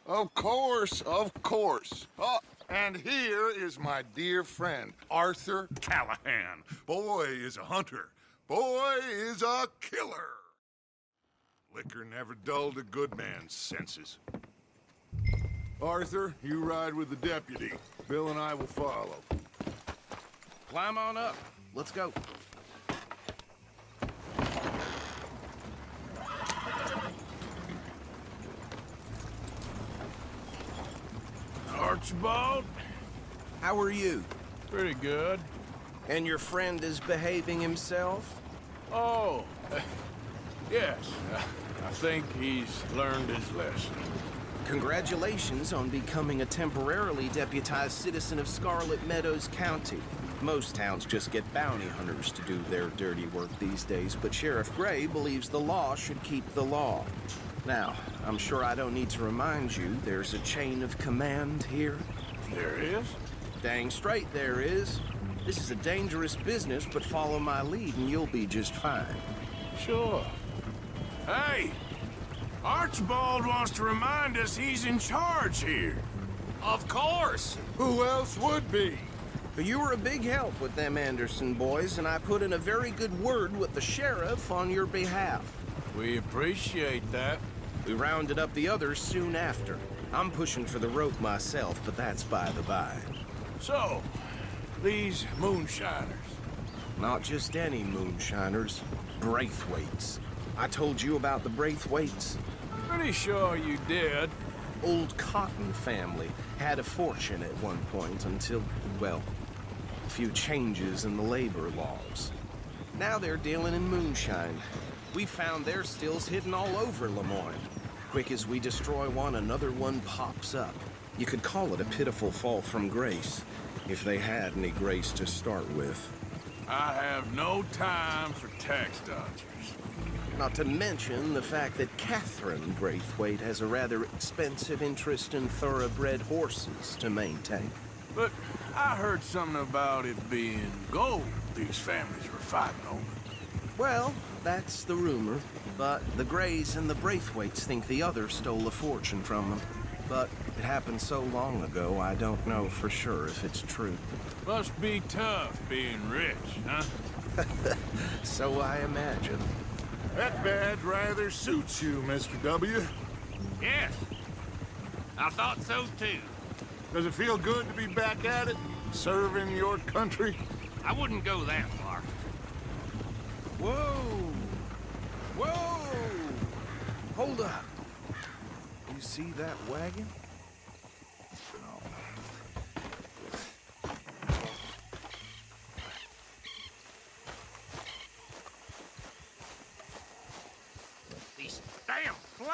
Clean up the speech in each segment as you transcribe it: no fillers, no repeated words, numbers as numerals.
Of course, of course. Oh, and here is my dear friend, Arthur Callahan. Boy is a hunter. Boy is a killer. Liquor never dulled a good man's senses. Arthur, you ride with the deputy. Bill and I will follow. Climb on up. Let's go. Archibald? How are you? Pretty good. And your friend is behaving himself? Oh, yes. I think he's learned his lesson. Congratulations on becoming a temporarily deputized citizen of Scarlet Meadows County. Most towns just get bounty hunters to do their dirty work these days, but Sheriff Gray believes the law should keep the law. Now, I'm sure I don't need to remind you there's a chain of command here. There is? Dang straight there is. This is a dangerous business, but follow my lead and you'll be just fine. Sure. Hey! Archibald wants to remind us he's in charge here. Of course! Who else would be? You were a big help with them Anderson boys, and I put in a very good word with the sheriff on your behalf. We appreciate that. We rounded up the others soon after. I'm pushing for the rope myself, but that's by the by. So, these moonshiners. Not just any moonshiners. Braithwaites. I told you about the Braithwaites. Pretty sure you did. Old Cotton family had a fortune at one point until, well, a few changes in the labor laws. Now they're dealing in moonshine. We found their stills hidden all over Lemoyne. Quick as we destroy one, another one pops up. You could call it a pitiful fall from grace, if they had any grace to start with. I have no time for tax dodgers. Not to mention the fact that Catherine Braithwaite has a rather expensive interest in thoroughbred horses to maintain. But I heard something about it being gold these families were fighting over. Well, that's the rumor. But the Grays and the Braithwaites think the other stole a fortune from them. But it happened so long ago, I don't know for sure if it's true. Must be tough being rich, huh? So I imagine. That badge rather suits you, Mr. W. Yes. I thought so too. Does it feel good to be back at it, serving your country? I wouldn't go that far. Whoa! Whoa! Hold up. You see that wagon? These damn flies.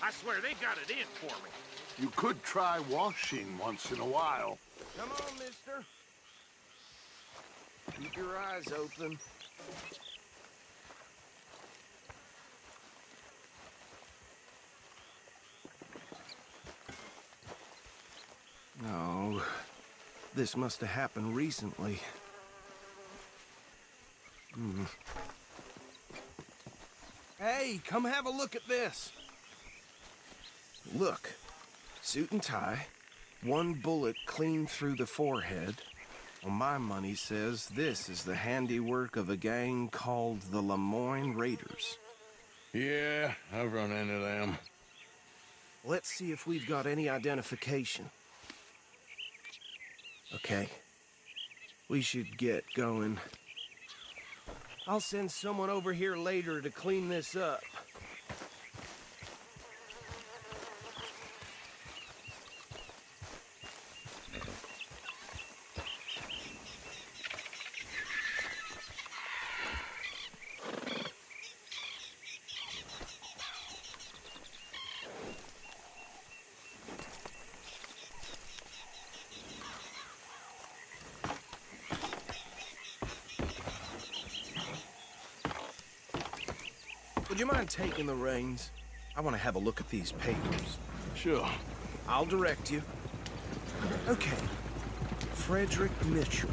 I swear they got it in for me. You could try washing once in a while. Come on, mister. Keep your eyes open. No, this must have happened recently. Hey, come have a look at this. Look, suit and tie, one bullet clean through the forehead. Well, my money says this is the handiwork of a gang called the Lemoyne Raiders. Yeah, I've run into them. Let's see if we've got any identification. Okay. We should get going. I'll send someone over here later to clean this up. Would you mind taking the reins? I want to have a look at these papers. Sure. I'll direct you. Okay. Frederick Mitchell,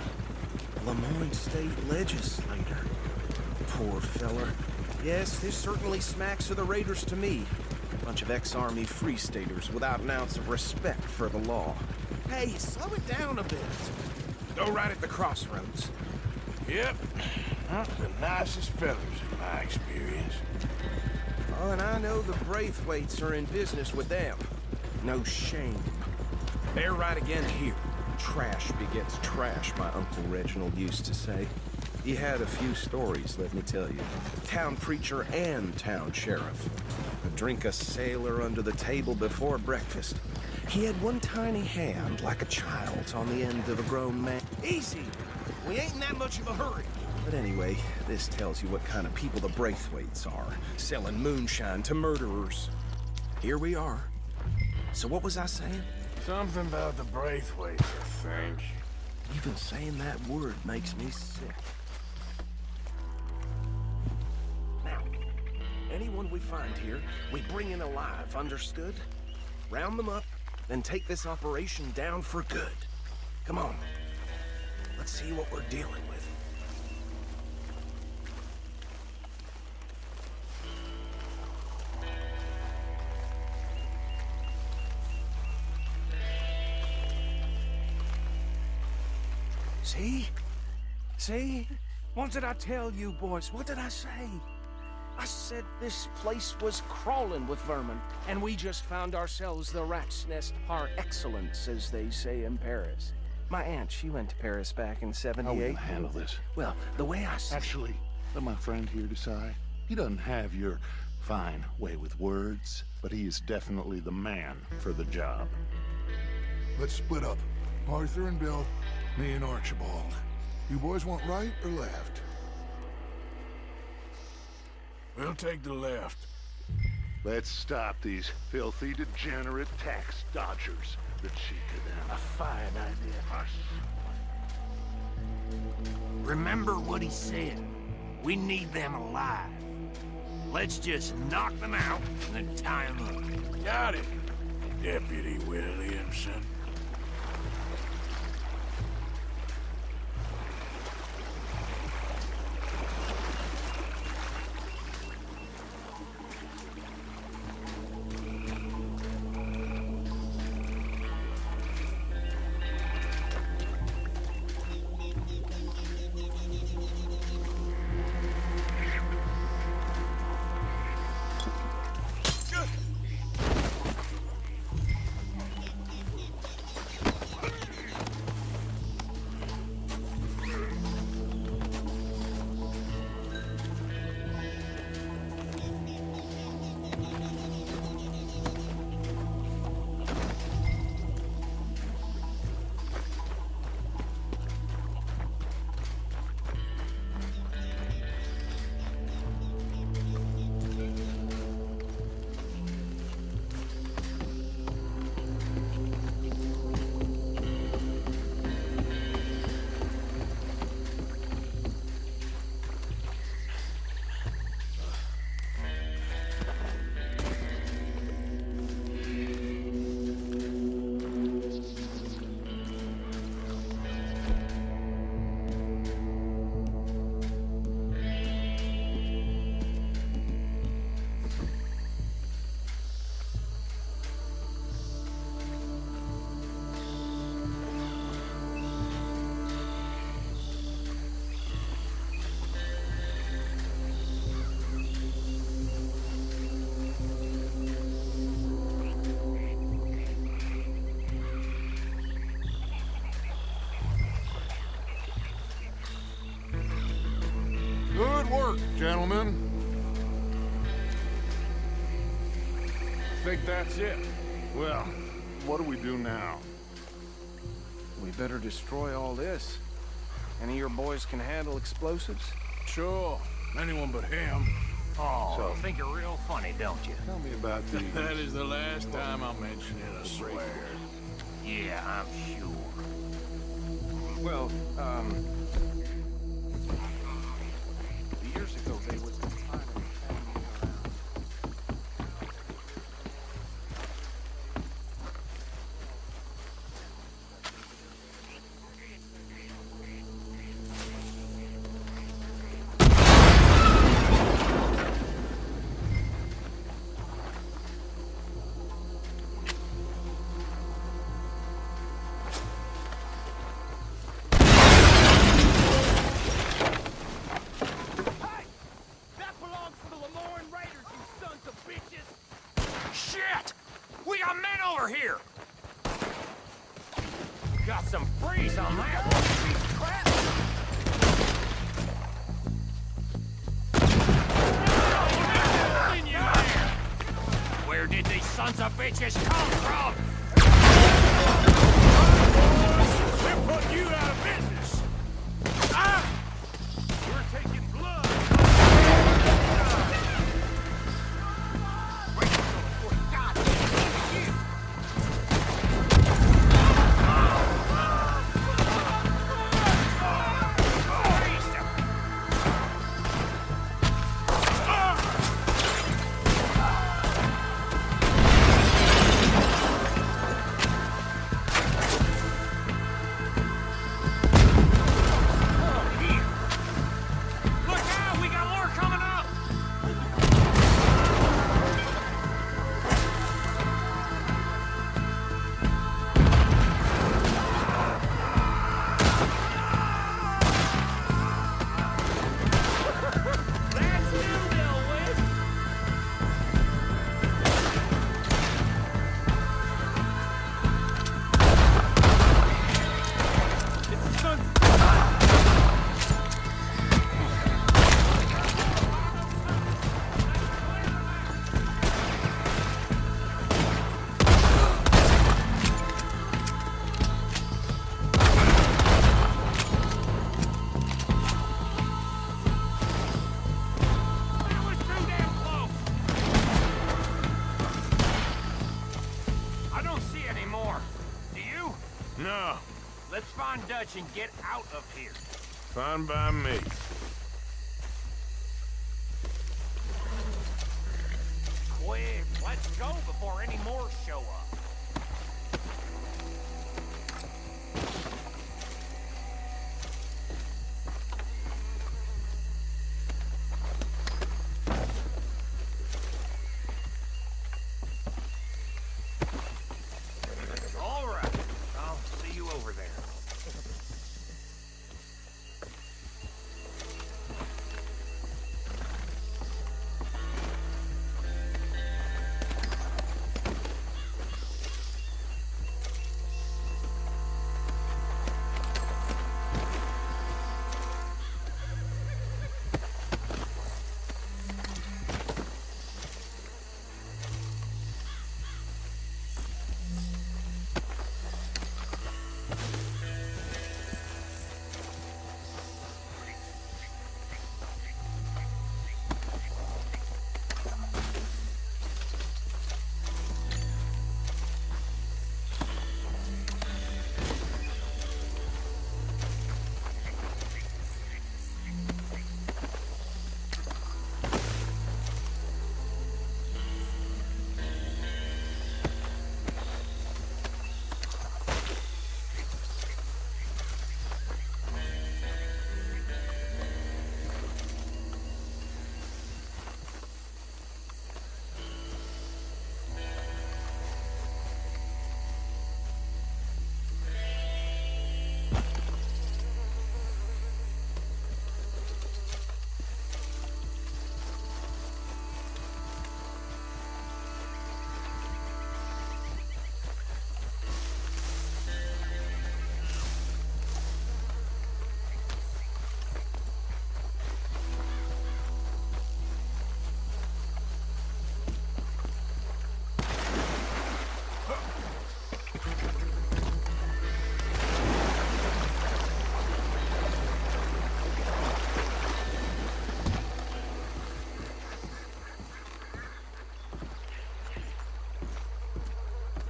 Lemoyne State legislator. Poor feller. Yes, this certainly smacks of the Raiders to me. Bunch of ex-Army Free Staters without an ounce of respect for the law. Hey, slow it down a bit. Go right at the crossroads. Yep. Not the nicest fellas in my experience. Oh, and I know the Braithwaites are in business with them. No shame. They're right again here. Trash begets trash, my Uncle Reginald used to say. He had a few stories, let me tell you. Town preacher and town sheriff. Would drink a sailor under the table before breakfast. He had one tiny hand, like a child's, on the end of a grown man. Easy! We ain't in that much of a hurry. But anyway, this tells you what kind of people the Braithwaites are. Selling moonshine to murderers. Here we are. So what was I saying? Something about the Braithwaites, I think. Even saying that word makes me sick. Now, anyone we find here, we bring in alive, understood? Round them up, then take this operation down for good. Come on. Let's see what we're dealing with. See? See? What did I tell you, boys? What did I say? I said this place was crawling with vermin, and we just found ourselves the rat's nest par excellence, as they say in Paris. My aunt, she went to Paris back in '78. How are we gonna handle this? Well, the way I see Actually, let my friend here decide. He doesn't have your fine way with words, but he is definitely the man for the job. Let's split up. Arthur and Bill, me and Archibald. You boys want right or left? We'll take the left. Let's stop these filthy, degenerate tax dodgers. The cheek of them. A fine idea. Remember what he said. We need them alive. Let's just knock them out and then tie them up. Got it, Deputy Williamson. Good work, gentlemen. I think that's it. Well, what do we do now? we better destroy all this. Any of your boys can handle explosives? Sure. Anyone but him. Oh, So- you think you're real funny, don't you? Tell me about these. That is the last time I'll mention it, I swear. Yeah, I'm sure. Well, years ago they was confining a family around bitches come from? We're putting you out of business. Ah! We're taking blood. No. Let's find Dutch and get out of here. Fine by me. Quick, let's go before any more show up. All right, I'll see you over there.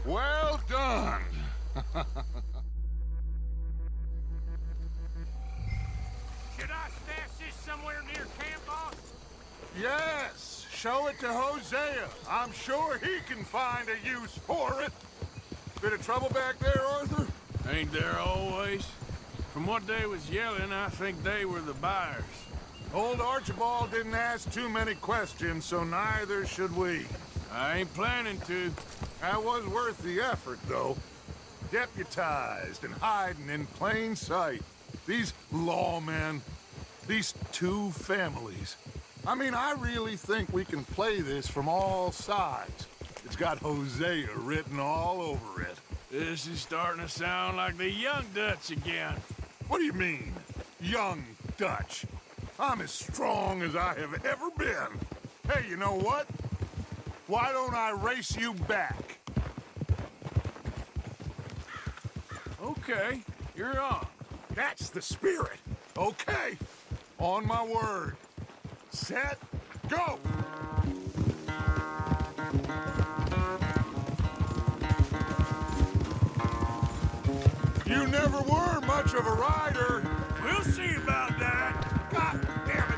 Well done. Should I stash this somewhere near camp, boss? Yes, show it to Hosea. I'm sure he can find a use for it. Bit of trouble back there, Arthur? Ain't there always? From what they was yelling, I think they were the buyers. Old Archibald didn't ask too many questions, so neither should we. I ain't planning to. That was worth the effort, though. Deputized and hiding in plain sight. These lawmen, these two families. I mean, I really think we can play this from all sides. It's got Hosea written all over it. This is starting to sound like the young Dutch again. What do you mean, young Dutch? I'm as strong as I have ever been. Hey, you know what? Why don't I race you back? Okay, you're on. That's the spirit. Okay. On my word. Set, go! You never were much of a rider. We'll see about that. God damn it.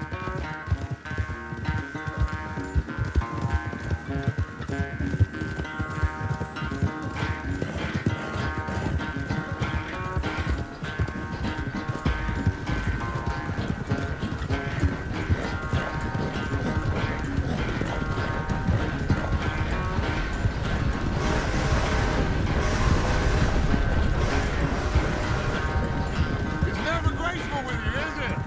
It's never graceful with you, is it?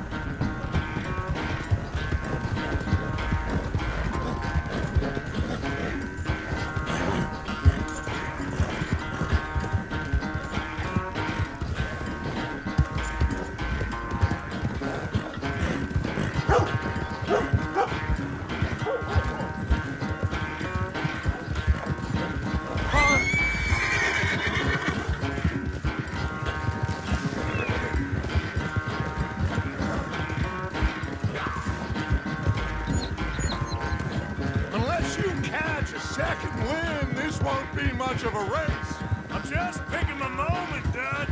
Unless you catch a second wind, this won't be much of a race. I'm just picking my moment, Dutch.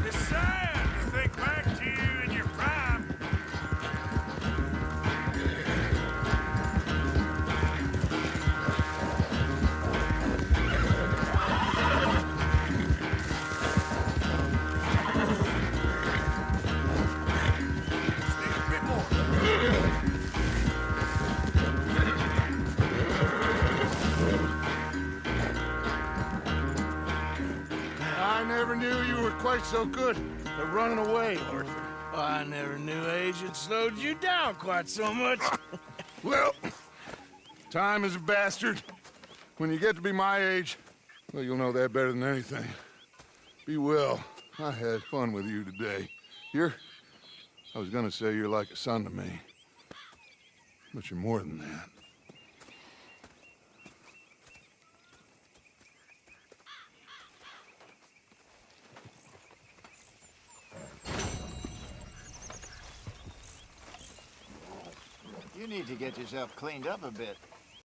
It's sad to think back to you in your prime. Just a bit more. I never knew you were quite so good at running away, Arthur. I never knew age had slowed you down quite so much. Well, time is a bastard. When you get to be my age, well, you'll know that better than anything. Be well. I had fun with you today. I was gonna say you're like a son to me. But you're more than that. You need to get yourself cleaned up a bit.